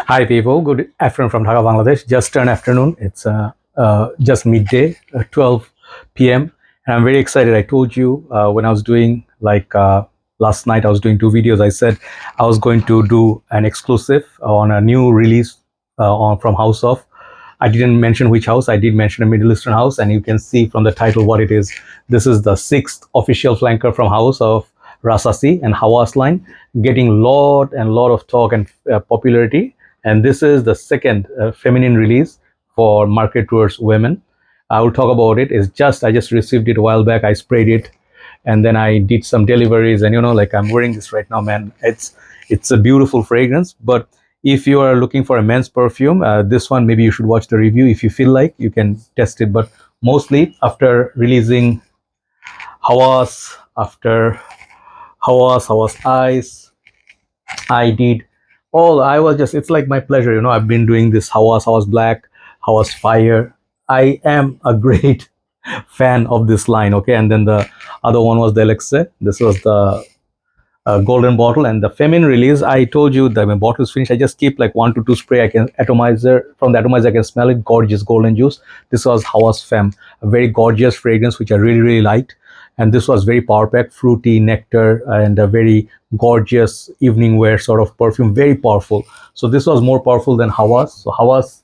Hi people, good afternoon from Dhaka, Bangladesh. Just turned afternoon. It's just midday, 12 p.m. And I'm very excited. I told you when I was doing last night, I was doing two videos. I said I was going to do an exclusive on a new release from House of. I didn't mention which house. I did mention a Middle Eastern house, and you can see from the title what it is. This is the sixth official flanker from House of Rasasi and Hawas line, getting lot of talk and popularity. And this is the second feminine release for market towards women. I will talk about it. I just received it a while back. I sprayed it, and then I did some deliveries. And like I'm wearing this right now, man. It's a beautiful fragrance, but if you are looking for a men's perfume, this one maybe you should watch the review. If you feel like, you can test it. But mostly after releasing Hawas, after Hawas Eyes, I did I was just, it's like my pleasure. I've been doing this Hawas Black, Hawas Fire. I am a great fan of this line. Okay. And then the other one was the Elixir. This was the golden bottle. And the feminine release, I told you that when bottle is finished, I just keep like 1 to 2 spray. I can atomizer, from the atomizer I can smell it. Gorgeous golden juice. This was Hawas Femme, a very gorgeous fragrance which I really liked. And this was very power packed, fruity nectar, and a very gorgeous evening wear sort of perfume, very powerful. So this was more powerful than Hawas. So Hawas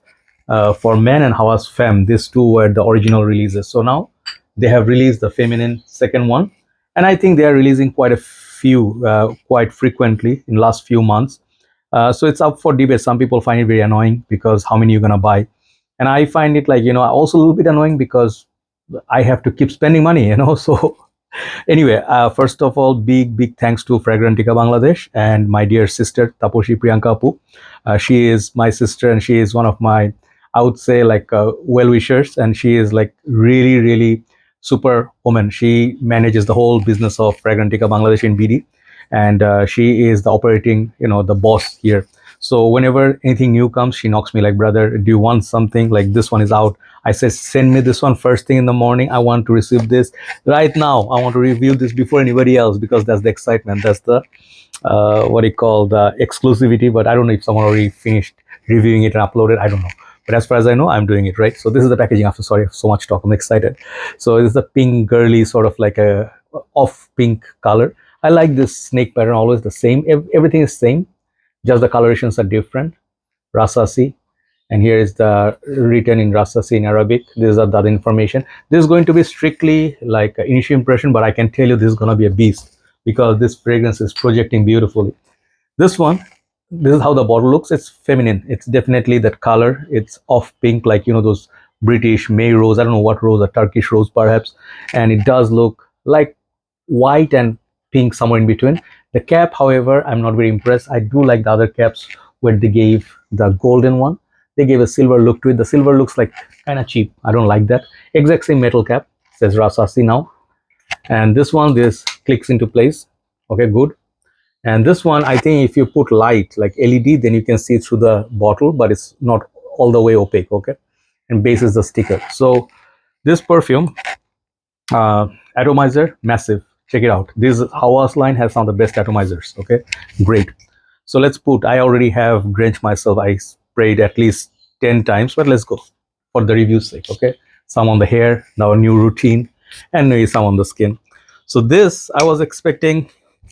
for men and Hawas Femme, these two were the original releases. So now they have released the feminine second one, and I think they are releasing quite a few quite frequently in last few months. So it's up for debate. Some people find it very annoying because how many you're gonna buy, and I find it like also a little bit annoying because I have to keep spending money. So anyway, first of all, big thanks to Fragrantica Bangladesh and my dear sister Taposhi Priyanka Apu. She is my sister, and she is one of my, I would say, like well wishers, and she is like really super woman. She manages the whole business of Fragrantica Bangladesh in BD, and she is the operating, the boss here. So whenever anything new comes, she knocks me like, brother, do you want something? Like, this one is out. I say, send me this one first thing in the morning. I want to receive this right now. I want to review this before anybody else, because that's the excitement. That's the what do you call, the exclusivity. But I don't know if someone already finished reviewing it and uploaded. I don't know. But as far as I know, I'm doing it right. So this is the packaging. After, sorry, so much talk. I'm excited. So it's the pink girly, sort of like a off pink color. I like this snake pattern, always the same. Everything is same, just the colorations are different. Rasasi, and here is the written in Rasasi in Arabic. These are the other information. This is going to be strictly like an initial impression, but I can tell you this is going to be a beast because this fragrance is projecting beautifully. This one, this is how the bottle looks. It's feminine. It's definitely that color. It's off pink, like those British May rose. I don't know what rose, a Turkish rose perhaps. And it does look like white and pink, somewhere in between. The cap, however, I'm not very impressed. I do like the other caps where they gave the golden one. They gave a silver look to it. The silver looks like kind of cheap. I don't like that. Exact same metal cap. It says Rasasi now. And this clicks into place. Okay, good. And this one, I think if you put light like LED, then you can see through the bottle, but it's not all the way opaque. Okay. And base is the sticker. So this perfume, Atomizer, massive. Check it out. This Hawas line has some of the best atomizers. Okay, great. So let's put, I already have drenched myself. I sprayed at least 10 times, but let's go for the review's sake. Okay, some on the hair, now a new routine, and maybe some on the skin. So this, I was expecting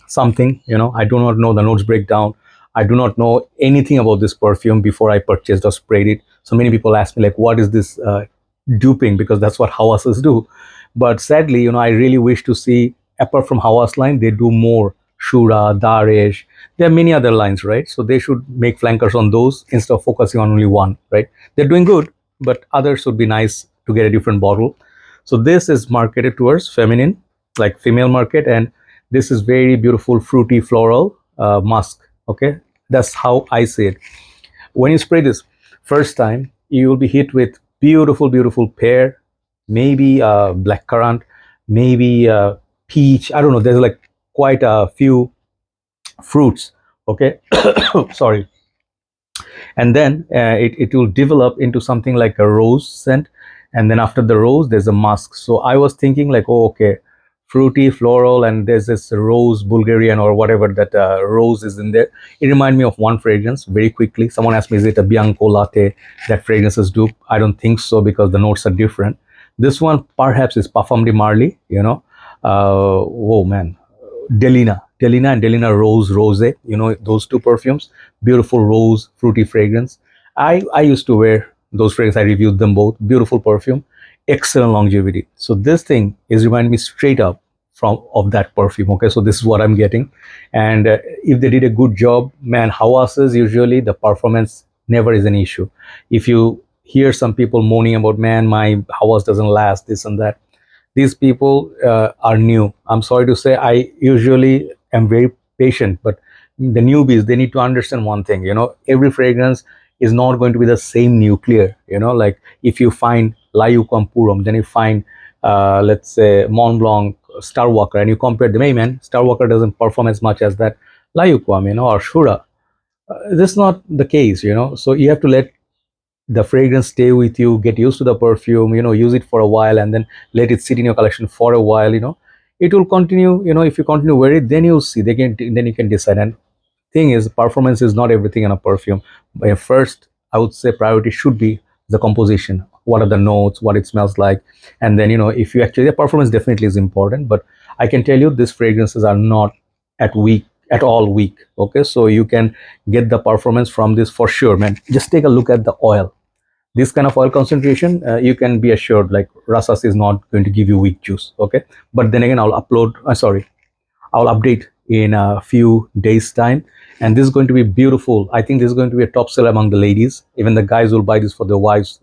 something. I do not know the notes breakdown. I do not know anything about this perfume before I purchased or sprayed it. So many people ask me like, what is this duping? Because that's what Hawases do. But sadly, I really wish to see, apart from Hawas line, they do more. Shura, Daresh, there are many other lines, right? So they should make flankers on those instead of focusing on only one, right? They're doing good, but others would be nice to get a different bottle. So this is marketed towards feminine, like female market, and this is very beautiful, fruity, floral musk. Okay, that's how I see it. When you spray this first time, you will be hit with beautiful pear, maybe black currant, maybe peach. I don't know. There's like quite a few fruits. Okay, sorry. And then it will develop into something like a rose scent, and then after the rose, there's a musk. So I was thinking like, oh, okay, fruity, floral, and there's this rose Bulgarian or whatever that rose is in there. It reminded me of one fragrance very quickly. Someone asked me, is it a Bianco latte that fragrance is dupe? I don't think so because the notes are different. This one perhaps is Parfum de Marly, oh man, Delina and Delina Rose Rose, those two perfumes, beautiful rose, fruity fragrance. I used to wear those fragrances. I reviewed them both. Beautiful perfume, excellent longevity. So this thing is reminding me straight up from of that perfume. Okay, so this is what I'm getting, and if they did a good job, man, Hawas's usually the performance never is an issue. If you hear some people moaning about, man, my Hawas doesn't last, this and that, these people are new. I'm sorry to say, I usually am very patient, but the newbies, they need to understand one thing. Every fragrance is not going to be the same nuclear. Like if you find Layukom Purum, then you find let's say Mont Blanc, Star Walker, and you compare them. Hey man, Star Walker doesn't perform as much as that Layukom, or Shura. This is not the case. So you have to let the fragrance stay with you, get used to the perfume, use it for a while, and then let it sit in your collection for a while. It will continue. If you continue wear it, then you'll see, then you can decide. And thing is, performance is not everything in a perfume. But first, I would say priority should be the composition. What are the notes, what it smells like, and then if you actually, the performance definitely is important. But I can tell you, these fragrances are not at all weak. Okay, so you can get the performance from this for sure, man. Just take a look at the oil. This kind of oil concentration, you can be assured, like Rasasi is not going to give you weak juice. Okay, but then again, I'll update in a few days time, and this is going to be beautiful. I think this is going to be a top seller among the ladies. Even the guys will buy this for their wives,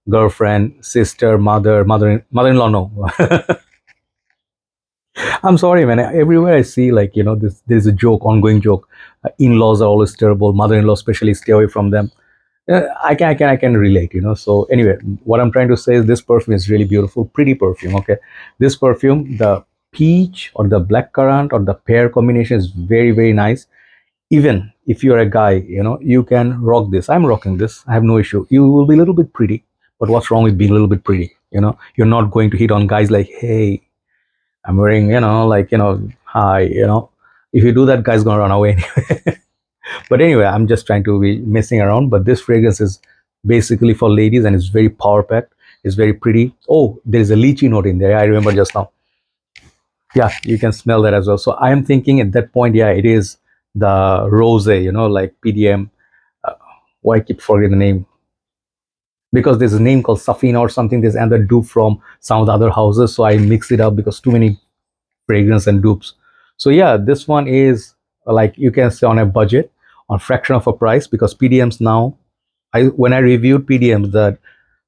girlfriend, sister, mother-in-law. No. I'm sorry, man. Everywhere I see, like, there's a joke, ongoing joke. In-laws are always terrible. Mother-in-law, especially, stay away from them. I can relate. So anyway, what I'm trying to say is this perfume is really beautiful, pretty perfume. Okay, this perfume, the peach or the black currant or the pear combination is very, very nice. Even if you're a guy, you can rock this. I'm rocking this. I have no issue. You will be a little bit pretty, but what's wrong with being a little bit pretty? You're not going to hit on guys like, hey, I'm wearing, hi, if you do that, guy's gonna run away. But anyway, I'm just trying to be messing around. But this fragrance is basically for ladies, and it's very power packed. It's very pretty. Oh, there's a lychee note in there. I remember just now. Yeah, you can smell that as well. So I am thinking at that point, yeah, it is the rose, like PDM. Why I keep forgetting the name? Because there's a name called Safina or something. There's another dupe from some of the other houses. So I mix it up because too many fragrance and dupes. So yeah, this one is like, you can say, on a budget, on fraction of a price, because PDMs now, when I reviewed PDMs, that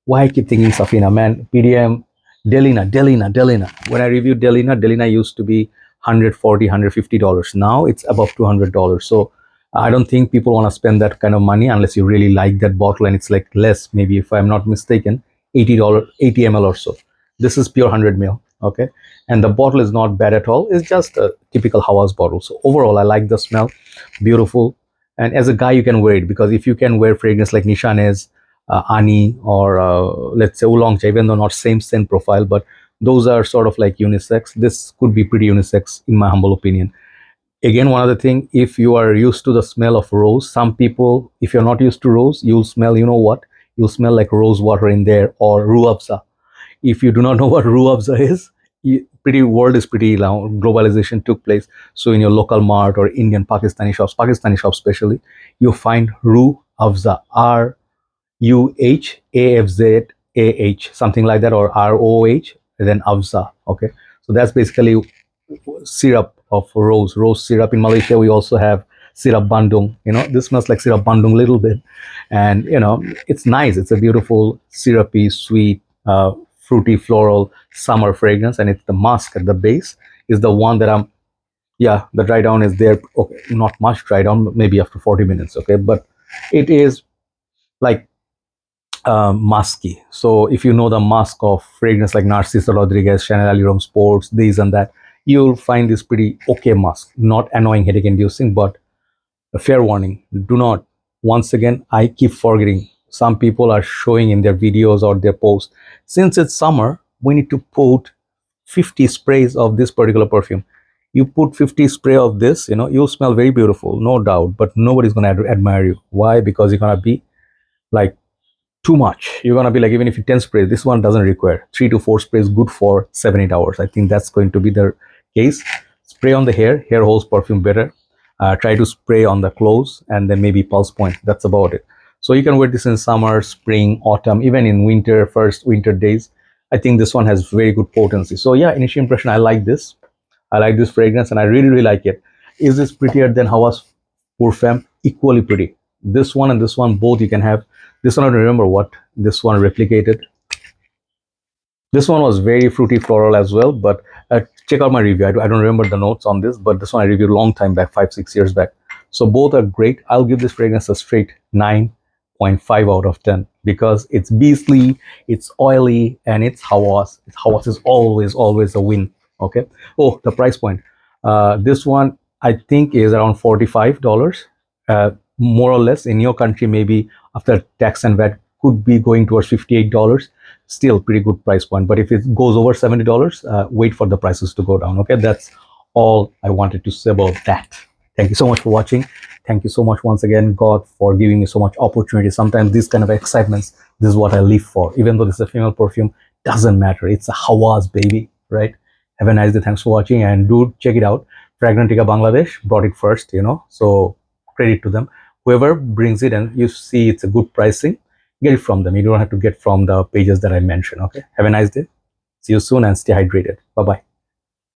why I keep thinking Safina, man, PDM, Delina. When I reviewed Delina used to be $140, $150. Now it's above $200. So I don't think people want to spend that kind of money unless you really like that bottle, and it's like less, maybe, if I'm not mistaken, $80, 80 ml or so. This is pure 100 ml. Okay, and the bottle is not bad at all. It's just a typical Hawas bottle. So overall, I like the smell, beautiful. And as a guy, you can wear it, because if you can wear fragrance like Nishanes, Ani, or let's say Oolongcha, even though not same scent profile, but those are sort of like unisex. This could be pretty unisex in my humble opinion. Again, one other thing, if you are used to the smell of rose, some people, if you're not used to rose, you'll smell, what? You'll smell like rose water in there, or ruafza. If you do not know what ruafza is, pretty world is pretty long. Globalization took place. So in your local mart or Indian Pakistani shops especially, you find ruafza, RUHAFZAH, something like that, or ROH, then Afza. Okay, so that's basically syrup of rose syrup. In Malaysia, we also have syrup bandung. This smells like syrup bandung a little bit, and it's nice. It's a beautiful syrupy, sweet, fruity, floral summer fragrance, and it's the musk at the base is the one that I'm. Yeah, the dry down is there. Okay, not much dry down, maybe after 40 minutes. Okay, but it is like musky. So if you know the musk of fragrance like Narciso Rodriguez, Chanel Allure Sports, these and that, you'll find this pretty okay musk, not annoying, headache inducing. But a fair warning, do not, once again, I keep forgetting, some people are showing in their videos or their posts, since it's summer, we need to put 50 sprays of this particular perfume. You put 50 spray of this, you'll smell very beautiful, no doubt, but nobody's gonna admire you. Why? Because you're gonna be like too much. You're gonna be like, even if you 10 sprays, this one doesn't require 3 to 4 sprays, good for 7-8 hours. I think that's going to be the case. Spray on the hair holds perfume better. Try to spray on the clothes and then maybe pulse point. That's about it. So you can wear this in summer, spring, autumn, even in winter, first winter days. I think this one has very good potency. So yeah, initial impression, I like this. I like this fragrance and I really, really like it. Is this prettier than Hawas Perfume? Equally pretty. This one and this one, both you can have. This one, I don't remember what this one replicated. This one was very fruity floral as well, but check out my review. I don't remember the notes on this, but this one I reviewed a long time back, 5-6 years back. So both are great. I'll give this fragrance a straight 9.5 out of 10 because it's beastly, it's oily, and it's Hawas. Hawas is always a win. Okay. Oh, the price point. This one I think is around $45, more or less. In your country, maybe after tax and VAT, could be going towards $58. Still pretty good price point, but if it goes over $70, wait for the prices to go down. Okay, that's all I wanted to say about that. Thank you so much for watching. Thank you so much once again, God, for giving me so much opportunity. Sometimes these kind of excitements, this is what I live for. Even though this is a female perfume, doesn't matter. It's a Hawas, baby, right? Have a nice day. Thanks for watching, and do check it out. Fragrantica Bangladesh brought it first, so credit to them. Whoever brings it and you see it's a good pricing, get it from them. You don't have to get from the pages that I mentioned. Okay, have a nice day. See you soon and stay hydrated. Bye bye.